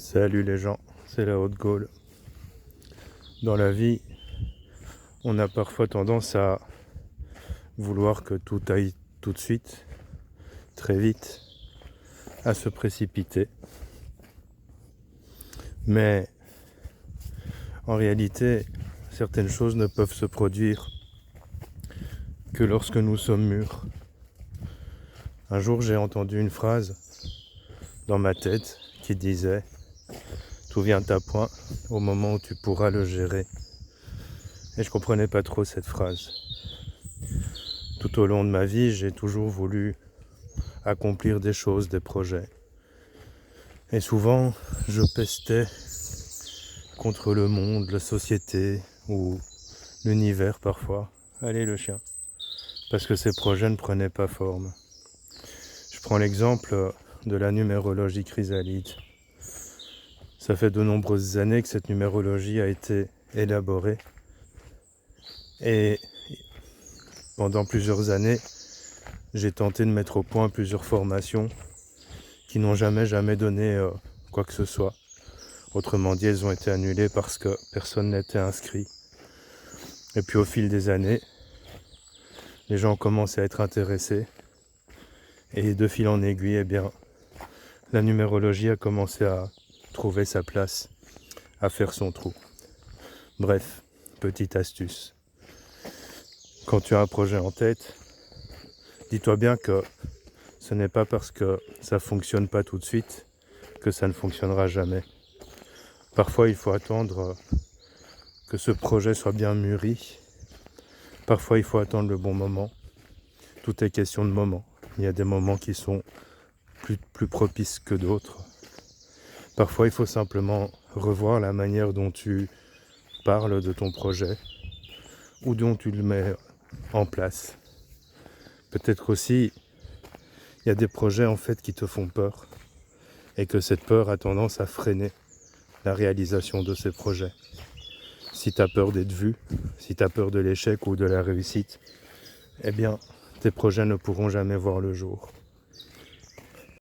Salut les gens, c'est la Haute Gaule. Dans la vie, on a parfois tendance à vouloir que tout aille tout de suite, très vite, à se précipiter. Mais en réalité, certaines choses ne peuvent se produire que lorsque nous sommes mûrs. Un jour, j'ai entendu une phrase dans ma tête qui disait « Tout vient à point au moment où tu pourras le gérer ». Et je comprenais pas trop cette phrase. Tout au long de ma vie, j'ai toujours voulu accomplir des choses, des projets. Et souvent, je pestais contre le monde, la société ou l'univers parfois. Allez le chien. Parce que ces projets ne prenaient pas forme. Je prends l'exemple de la numérologie chrysalide. Ça fait de nombreuses années que cette numérologie a été élaborée. Et pendant plusieurs années, j'ai tenté de mettre au point plusieurs formations qui n'ont jamais donné quoi que ce soit. Autrement dit, elles ont été annulées parce que personne n'était inscrit. Et puis au fil des années, les gens ont commencé à être intéressés. Et de fil en aiguille, eh bien, la numérologie a commencé à trouver sa place, à faire son trou. Bref, petite astuce. Quand tu as un projet en tête, dis-toi bien que ce n'est pas parce que ça ne fonctionne pas tout de suite que ça ne fonctionnera jamais. Parfois, il faut attendre que ce projet soit bien mûri. Parfois, il faut attendre le bon moment. Tout est question de moment. Il y a des moments qui sont plus propices que d'autres. Parfois, il faut simplement revoir la manière dont tu parles de ton projet ou dont tu le mets en place. Peut-être aussi, il y a des projets en fait qui te font peur et que cette peur a tendance à freiner la réalisation de ces projets. Si tu as peur d'être vu, si tu as peur de l'échec ou de la réussite, eh bien, tes projets ne pourront jamais voir le jour.